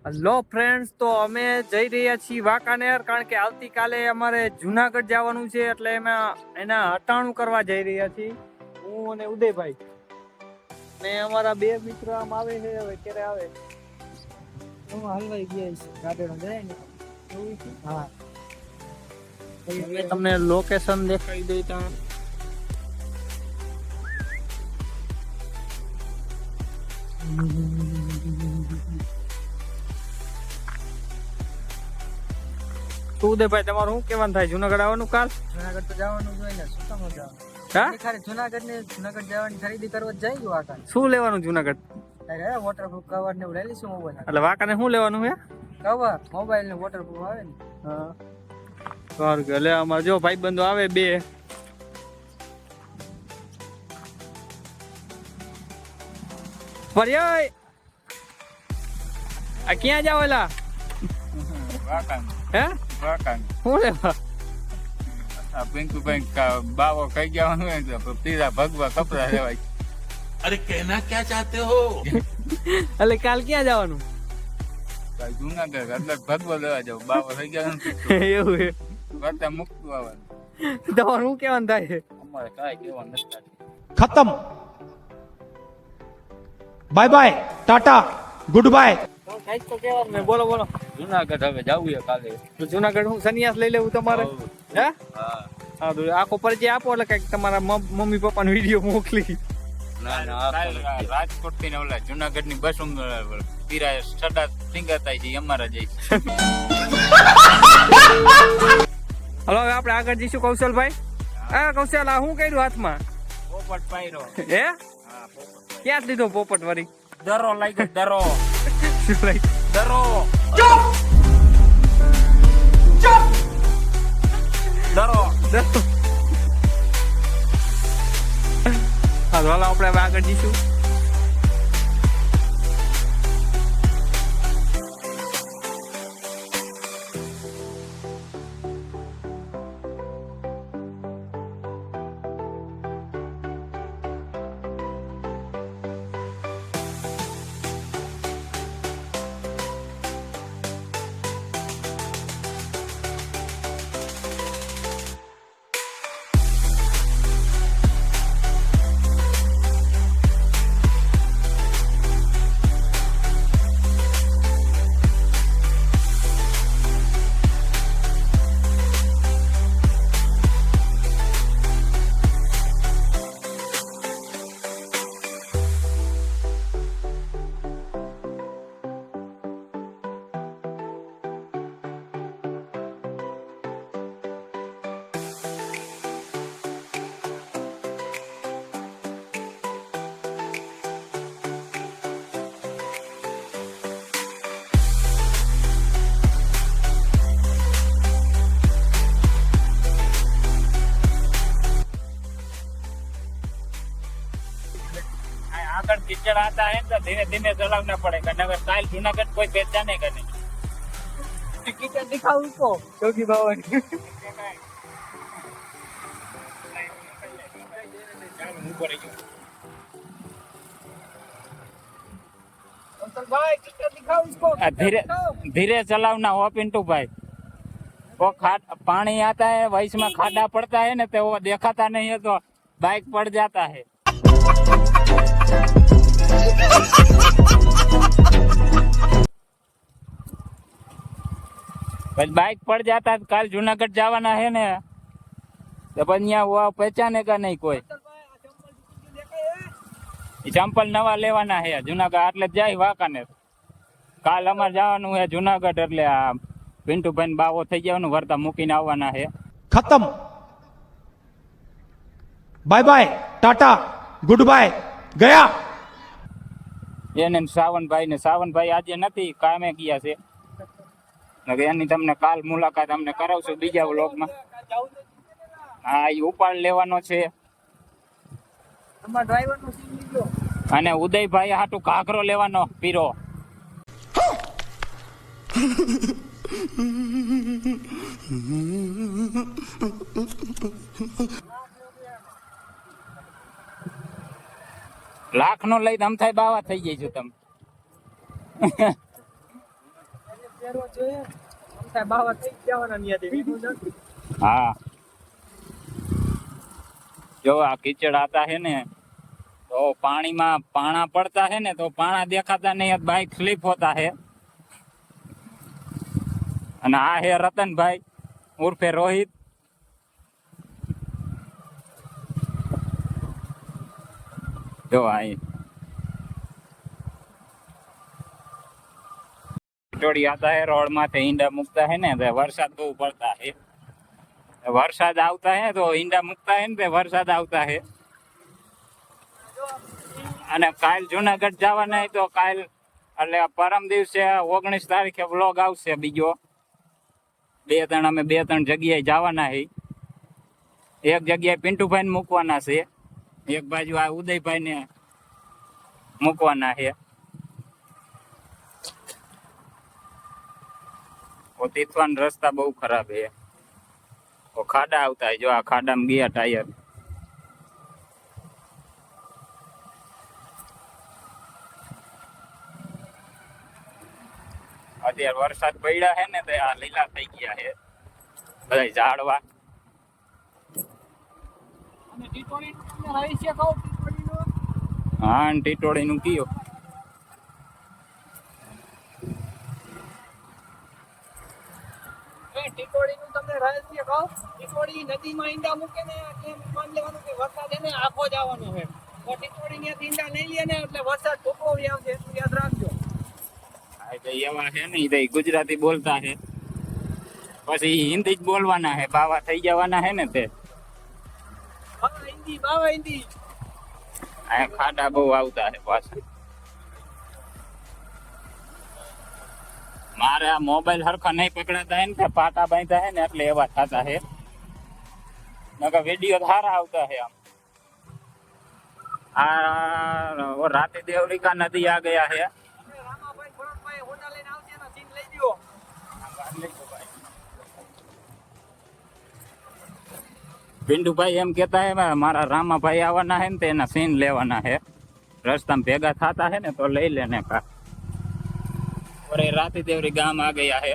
Hello friends, તો અમે જઈ રહ્યા છીએ વાંકાનેર, કારણ કે આવતીકાલે અમારે જુનાગઢ જવાનું છે, એટલે એના હટાણું કરવા જઈ રહ્યા છીએ, હું અને ઉદયભાઈ ને અમારા બે મિત્ર આમ આવે છે. હવે ક્યારે આવે હું હલવાઈ ગયા ગાડીનો જાય ને હા તમને લોકેશન દેખાડી દઈ ત્યાં. ઉદયભાઈ, તમારું શું કેવાનું થાય? જુનાગઢ આવવાનું કાલ? જુનાગઢ તો જવાનું જોઈએ ને, શું કામ જવાનું? હા, ખાલી જુનાગઢ જવાની ખરીદી કરવા જાય વાંકા. શું લેવાનું જુનાગઢ? વોટરપ્રૂફ કવર ને એવું લઈ લઈશું મોબાઈલ. એટલે વાંકાને શું લેવાનું છે? કવર મોબાઈલ ને વોટરપ્રૂફ આવે ને. હા, સારું. કે એટલે અમારે જો ભાઈબંધો આવે બે. પર્યાય આ ક્યાં જાવ? એલા હે શું લેવા? બાવો કઈ જવાનું હોય તો પીઝા ભગવા કપડા લેવાય. अरे कहना क्या चाहते हो? એટલે કાલ ક્યાં જવાનું? જુનાગઢ એટલે ભગવા લેવા જાવ. બાવો થઈ ગયા એવું છે? કરતા મૂકતું આવવાનું. તમારું શું કેવાનું થાય? અમારે કાંઈ કહેવાનું નથી. खत्म bye bye tata goodbye. કાંઈક તો કહેવાનું ને. બોલો બોલો. જુનાગઢ હવે જવું છે કાલે. તો જુનાગઢ હું સંન્યાસ લઈ લેવું તમારે? હે? હા હા, તો આખો પરિચય આપો, એટલે કઈક તમારા મમ્મી પપ્પાનો વિડીયો મોકલી. રાજકોટ થી ઓલા જુનાગઢ ની બસ પીરા સડા સિંગર થાય છે અમારા જઈ. હલો, હવે આપણે આગળ જઈશું. કૌશલભાઈ, હા કૌશલ, આ શું કર્યું હાથમાં? પોપટ પાયરો. હે? હા પોપટ. ક્યાં લીધો પોપટ વળી? દરો લાગ્યો દરો. શું લાઈ? દરો. દરો. હા, તો હાલો આપણે હવે આગળ જઈશું. આગળ कीचड़ आता है तो धीरे धीरे चलाना पड़ेगा, नगर काल जूनागढ़ कोई पहचाने का नहीं. कीचड़ दिखाओ उसको, योगी भवन. भाई कीचड़ दिखाओ उसको. धीरे धीरे चलावना हो पिंटू भाई. वो पानी आता है वैस में खाड़ा पड़ता है ना, तो वो दिखाता नहीं है तो बाइक पड़ जाता है. बाइक पड़ जाता है. कल जूनागढ़ जावाना है ना, तो बनिया वो पहचाने का नहीं कोई. चंपल नवा लेवाना है जूनागढ़ એટલે જાય વાંકાનેર. કાલ અમાર જવાનું છે જૂનાગઢ, એટલે આ પિન્ટુભાઈ બાવો થઈ જવાનું, વર્તા મૂકીને આવવાના છે. खत्म bye bye tata goodbye गया. એને સાવનભાઈ આજે નથી, કામે ગયા છે. એની તમને કાલ મુલાકાત અમને કરાવશું બીજા વ્લોગમાં. હા, એ ઉપાડ લેવાનો છે. તમારા ડ્રાઈવરનો સીન લીધો. અને ઉદયભાઈ હાટુ ઘાઘરો લેવાનો પીરો. લાખ નો લઈ અમથાઈ બાવા થઈ જાય છો તમે. કરવા જોઈએ આમ બાવા થઈ જવાના નિયાથી વીજું નથી हाँ जो आ कीचड़ आता है ने तो पानी में पाना पड़ता है ने तो पाना देखाता नहीं है, बाइक स्लिप होता है। અને આ હે રતનભાઈ ઉર્ફે રોહિત। જો અહીં टिटोड़ी आता है रोड माथे ईंडा मुकता है ने तो वरसाद बहुत पड़ता है। वरसाद आवता है तो ईंडा मुकता है ने तो वरसाद आवता है। અને કાલ જુનાગઢ જવાના હોય તો કાલ એટલે પરમ દિવસે 19 તારીખે વ્લોગ આવશે બીજો। અમે બે ત્રણ જગ્યાએ જવાના છે। એક જગ્યાએ પિન્ટુભાઈ ને મૂકવાના છે, એક બાજુ આ ઉદયભાઈ ને મૂકવાના છે। તીથવાન રસ્તા બહુ ખરાબ છે, તો ખાડા આવતા है। जो आ खाड़ा में गया टायर અત્યારે વરસાદ પડ્યા હે ને તો આ લીલા થઈ ગયા છે બધા ઝાડવા। હા ટીટોળી નું કયો ટીટોળી નું તમને રહસ્ય કહું। ટીટોળી નદીમાં ઈંડા મૂકે ને એમ માન લેવાનું કે વરસાદ એને આખો જ આવવાનો છે, તો ટીટોળી ત્યાંથી ઈંડા નહીં લે ને એટલે વરસાદ ટૂંકો આવશે, એટલું યાદ રાખજો। એવા છે ને એ ગુજરાતી બોલતા છે, પછી હિન્દી જ બોલવાના છે, બાવા થઈ જવાના છે ને તે હિન્દી બાવા હિન્દી। આ ખાડા બહુ આવતા છે પાછા। મારે આ મોબાઈલ હરખા નહીં પકડાતા હે ને પાટા બાંધતા હે ને એટલે એવા થતા છે, નકર વિડીયો સારા આવતા છે। આમ આ રાતે દેવરિકા નદી આ ગયા છે। પિન્ટુભાઈ એમ કેતા હે મારા રામાભાઈ આવવાના હે ને તો એના સીન લેવાના છે, રસ્તામાં ભેગા થતા હે ને તો લઈ લેને કા। और राती देवरी गांव आ गया है।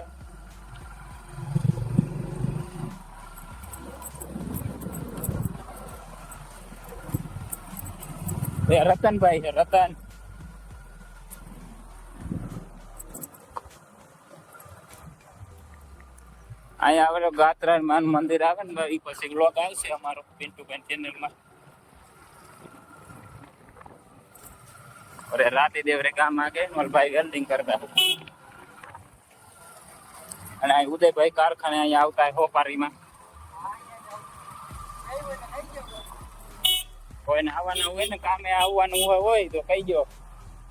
ये रतन भाई है, रतन અહીંયા આવેલો ગાત્રા માન મંદિર આવે ને એ પછી બ્લોગ આવશે અમારો પિન્ટુભાઈ ચેનલ માં। और राती देवरे गाम आ गए और भाई वेल्डिंग करता है। અને આ ઉદયભાઈ કારખાને અહીંયા આવતા હોય હોપારીમાં। કોઈને આવવાનું હોય ને કામે આવવાનું હોય તો કહીજો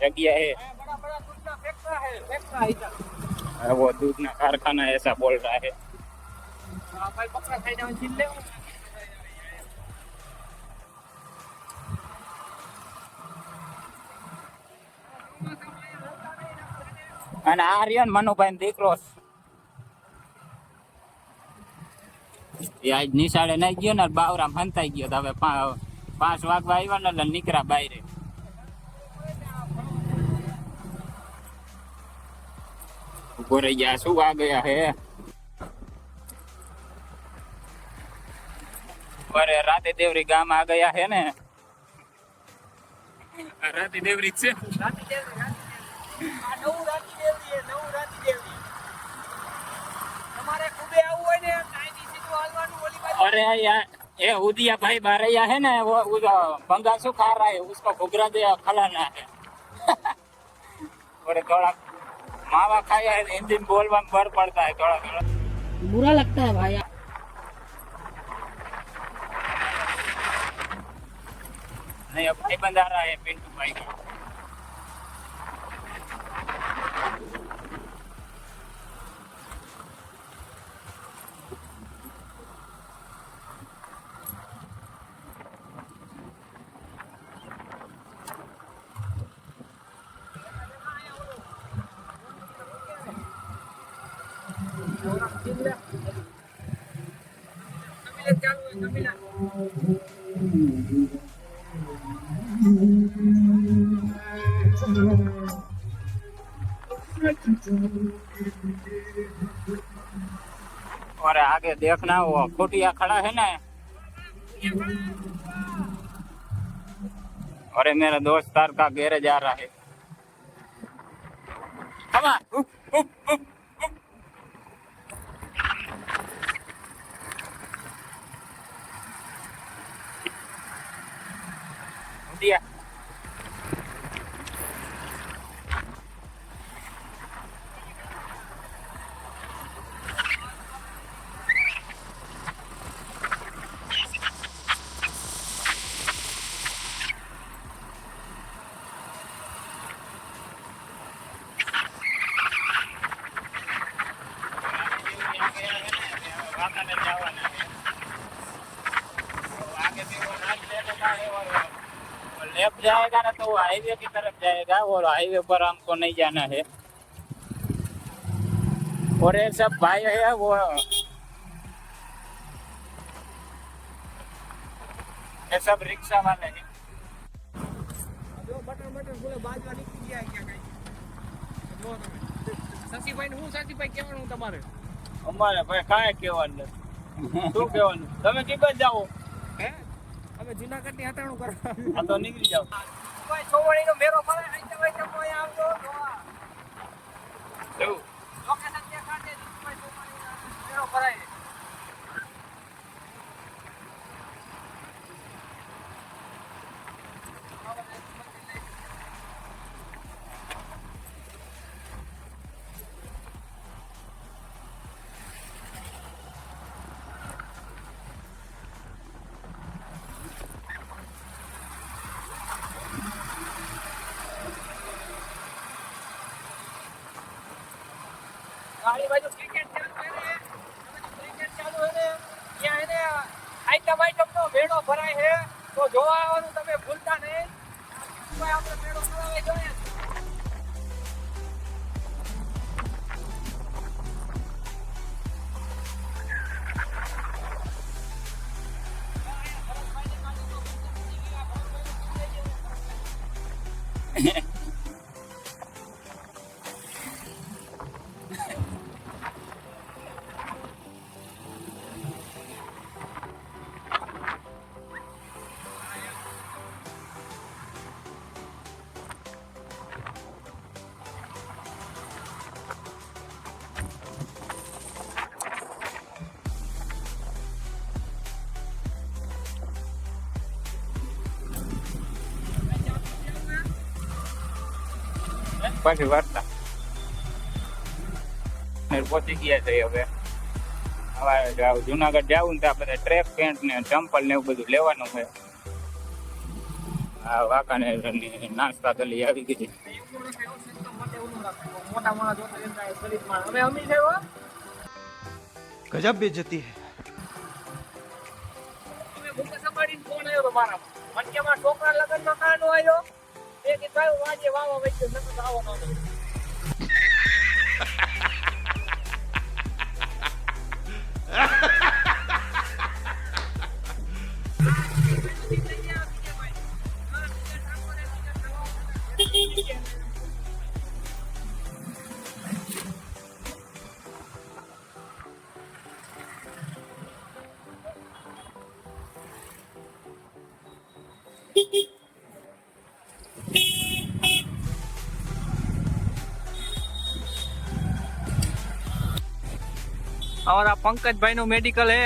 જગ્યા है। वो दूध ना कारखाना ऐसा बोल रहा है। અને આ રહ્યો મનુભાઈ ને દીકરો એ આજ નિશાળે નહીં ગયો ને બાવરામ હંતાઈ ગયો, તો હવે 5 વાગવા આવ્યા ને એટલે નીકળ્યા બહાર। ઉભો રહી ગયા, શું આ ગયા હે। અરે રાતે દેવરી ગામ આ ગયા હે ને, રાતે દેવરી છે। अरे यार ये उदिया भाई बारैया है ना, वो बंगासू खा रहा है, उसको घुघरा दे खिलाना है। और थोड़ा मावा खाया है, हिंदी में बोलवा में बर पड़ता है थोड़ा थोड़ा, बुरा लगता है भाई। नहीं अब भाई बंदा रहा है पिंटू भाई का। और आगे देखना वो खुटिया खड़ा है ना। अरे मेरा दोस्तार का गैरेज आ रहा है। Come on. Up, up, up, up. Dia. Left जाएगा ना तो वो हाईवे की तरफ जाएगा और हाईवे पर हमको नहीं जाना है। और ये सब भाई है वो ये सब रिक्शा वाले हैं। જો બટન બોલે બાજવા નીકળી ગયા ક્યાં કઈ જો તમે શશીભાઈ હું શશીભાઈ કહેવાનું તમારે અમારે ભાઈ કાંઈ કહેવાનું નથી. શું કહેવાનું? તમે કીધું જાઓ. હે અમે જુનાગઢ ની હટાણું કરવા આ તો નીકળી જાઓ. કોઈ છોવણીનો મેરો પડે આઈ તમે કોઈ આવજો જોવા એવું લોકેશન દેખાડ દે કોઈ છોવણીનો મેરો ભરાય ગાડી બાજુ ક્રિકેટ ચાલુ હે ને ત્યાં એને આઈટમ નો મેળો ભરાય છે તો જોવા આવવાનું તમે ભૂલતા નહીં કોઈ આપણે મેળો ભરાવે જોઈએ પછી વર્તા પહોંચી ગયા છે હવે. હવે જુનાગઢ જવું ને ત્યાં બધા ટ્રેક પેન્ટ ને ચંપલ ને એવું બધું લેવાનું છે. આ વાંકાનેર નાસ્તા ગલી આવી ગઈ. મોટા માણસ જોતા રહેતા ગરીબ માણસ હવે અમી છે હો गजब बेइज्जती है. તમે ભૂખે સંભાળીને ફોન આવ્યો તો મારા મનકેમાં છોકરા લગ્નમાં કાનો આવ્યો એક કયું વાજે વાવા વચ્ચે નતો આવો નતો અમારા પંકજભાઈ નું મેડિકલ હે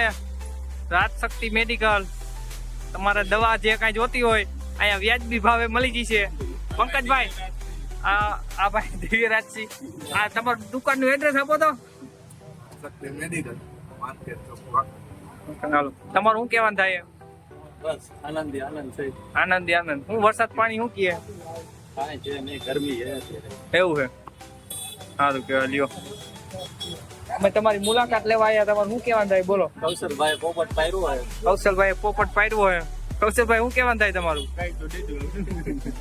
રાજશક્તિ મેડિકલ. તમારે દવા જે કાંઈ જોતી હોય અહીંયા વ્યાજબી ભાવે મળી જશે. પંકજભાઈ આ ભાઈ દિવ્યરાજસિંહ આ તમારું દુકાનનું એડ્રેસ આપો તો. હાલો તમારું શું કહેવાનું થાય? બસ આનંદી આનંદ છે આનંદી આનંદ. હું વરસાદ પાણી શું કહે? કાંઈ છે નહીં ગરમી છે એવું છે. સારું કહેવાય. લ્યો અમે તમારી મુલાકાત લેવા આવ્યા. તમારું શું કહેવાનું થાય બોલો? કૌશલભાઈ પોપટ પાયરું હોય કૌશલભાઈ પોપટ પાડવો હોય. કૌશલભાઈ શું કહેવાનું થાય તમારું? કઈ તો દીધું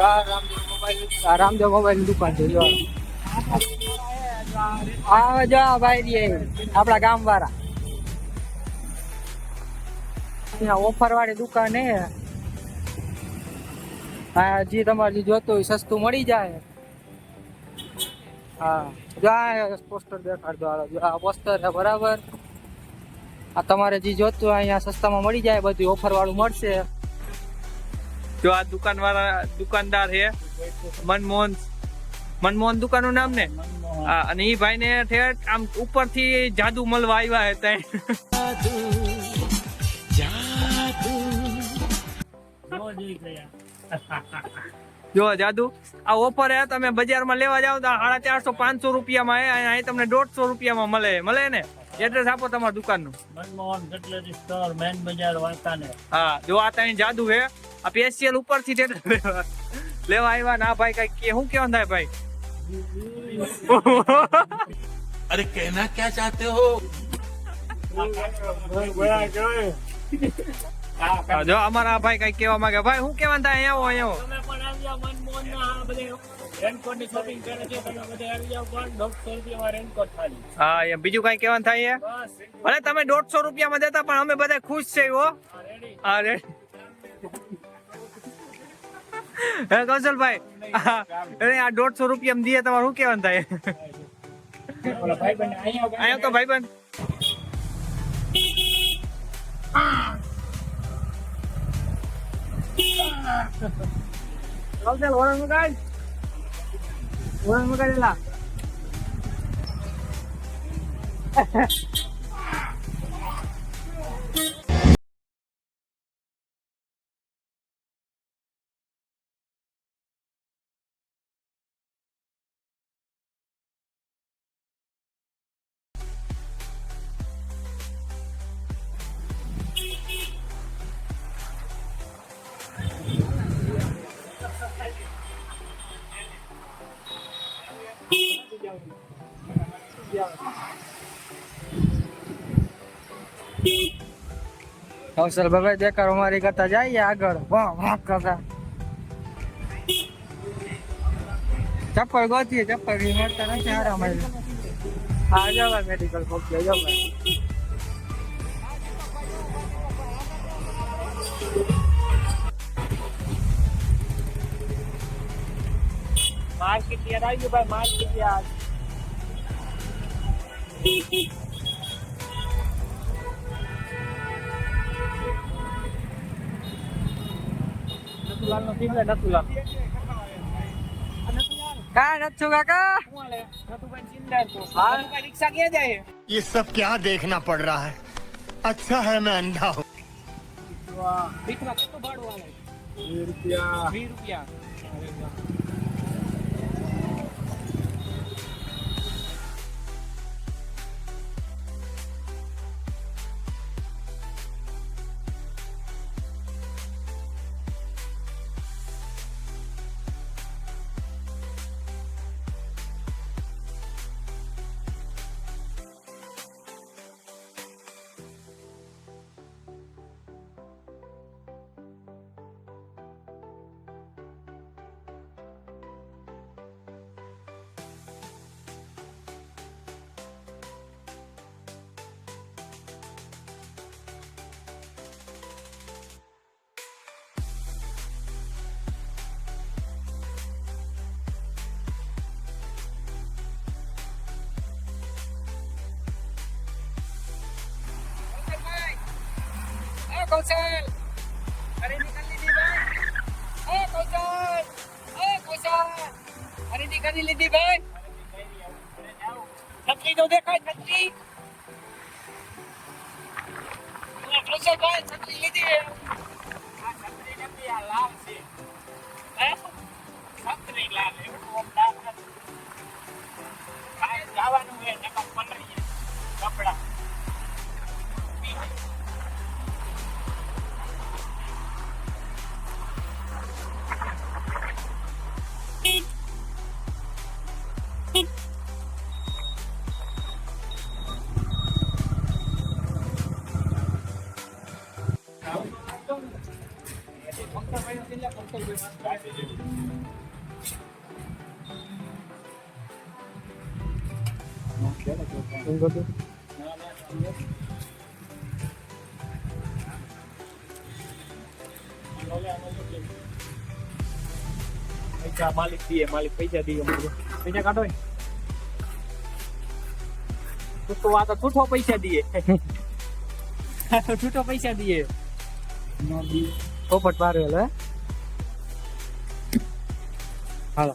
આ રામદેવ મોબાઈલ ની દુકાન છે જો આ જો આ ભાઈ રે આપડા ગામ વાળા અહીંયા ઓફર વાળી દુકાન હે હા જે તમારે જે જોતું હોય સસ્તું મળી જાય હા જો આ પોસ્ટર દેખાડ દો જો આ પોસ્ટર છે બરાબર આ તમારે જે જોતું હોય અહીંયા સસ્તામાં મળી જાય બધું ઓફર વાળું મળશે જો આ દુકાનદાર છે મનમોહન દુકાન નું નામ ને હા અને ઈ ભાઈ ને ઠેઠ આમ ઉપરથી જાદુ મળવા આવ્યા હતા જો જાદુ આ ઓફર હે તમે બજારમાં લેવા જાવ તો 450-500 રૂપિયામાં હે અહીં તમને 150 રૂપિયામાં મળે ને એડ્રેસ આપો તમારા દુકાનનું મનમોહન કટલેરી સ્ટોર મેન બજાર વાંકાનેર હા જો આ ત્યાં જાદુ હે આ સ્પેશિયલ ઉપરથી લેવા આવ્યા ના ભાઈ કઈ કે શું કેવાનું થાય ભાઈ अरे कहना क्या चाहते हो જો અમારા ભાઈ કઈ કેવા માંગે ભાઈ શું કેવાનું થાય અહીંયા આવો તમે પણ આવ્યા મનમોહન ના આ બધે રેનકોટ ની શોપિંગ કરે છે તમે બધે આવી જાવ પણ 150 રૂપિયામાં રેનકોટ ખાલી હા એમ બીજું કઈ કેવાનું થાય બસ ભલે તમે 150 રૂપિયામાં દેતા પણ અમે બધા ખુશ છે હો હા રે હે કૌશલભાઈ અરે આ 150 રૂપિયામાં દે તમારે શું કેવાનું થાય અહીંયા તો ભાઈબંધ કૌશલ ઓરંગ મગાડેલા કૌશલ ભાઈ દેખાડો મારી કરતા જઈએ આગળ વાહ વાહ કરતા ચપ્પલ ગોતીએ ચપ્પલ મળતા નથી આરામ હા જવા મેડિકલ પહોંચ્યો જવા માર્કેટ યાર આવી ગયું ભાઈ માર્કેટ યાર નતુલાલ નો ઠીક છે નતુલાલ કા નથુ કાકા નતુભાઈ ચિંતા તો હા રિક્ષા ક્યાં જાય ये सब क्या देखना पड़ रहा है अच्छा है मैं अंधा हूँ રિક્ષા કેટલું ભાડું આવે 20 રૂપિયા કૌશલ ખરીદી કરી લીધી ભાઈ કૌશલ ખરીદી કરી લીધી ભાઈ છત્રી તો દેખાય છત્રી કૌશલ ભાઈ છત્રી લીધી છત્રી નથી આ લાલ છે છત્રી લાલ એવું જવાનું હે નકમ પલરીએ કપડા કંકરભાઈનો છેલ્લે કંકરભાઈ પૈસા માલિક દીએ, માલિક પૈસા દીએ અમને. પૈસા કાઢો ને. તો આ તો છૂટો પૈસા દીએ. આ તો છૂટો પૈસા દીએ. પોપટ મારેલ હે હાલો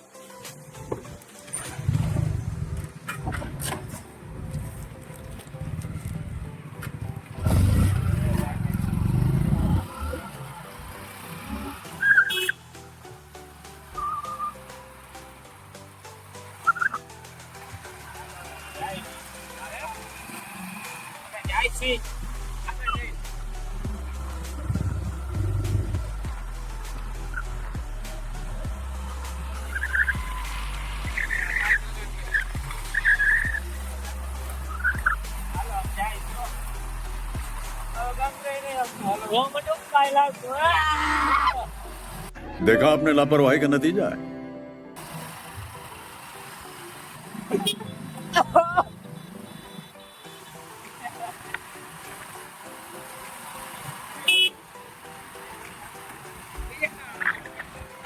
જાય છે. वो मटो कायला. देखा आपने लापरवाही का नतीजा है।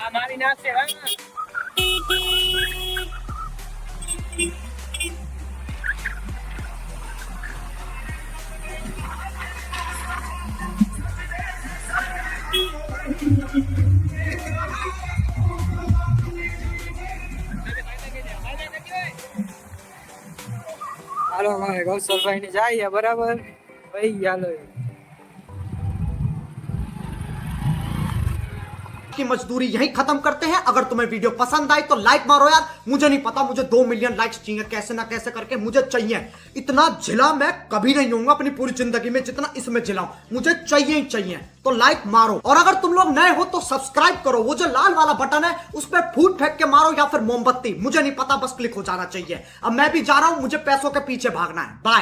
આ મારી નાખશે હા હાલો મારે ગૌસલભાઈ ને જાય બરાબર ભાઈ હાલો की मजदूरी यही खत्म करते हैं। अगर तुम्हें वीडियो पसंद आई तो लाइक मारो यार। मुझे नहीं पता, मुझे 2 मिलियन लाइक्स चाहिए, कैसे ना कैसे करके मुझे चाहिए। इतना जिला मैं कभी नहीं होऊंगा अपनी पूरी जिंदगी में जितना इसमें जिलाऊं, मुझे चाहिए ही चाहिए। तो लाइक मारो, और अगर तुम लोग नए हो तो सब्सक्राइब करो। वो जो लाल वाला बटन है उस पर फूट फेंक के मारो या फिर मोमबत्ती, मुझे नहीं पता, बस क्लिक हो जाना चाहिए। अब मैं भी जा रहा हूं, मुझे पैसों के पीछे भागना है। बाय।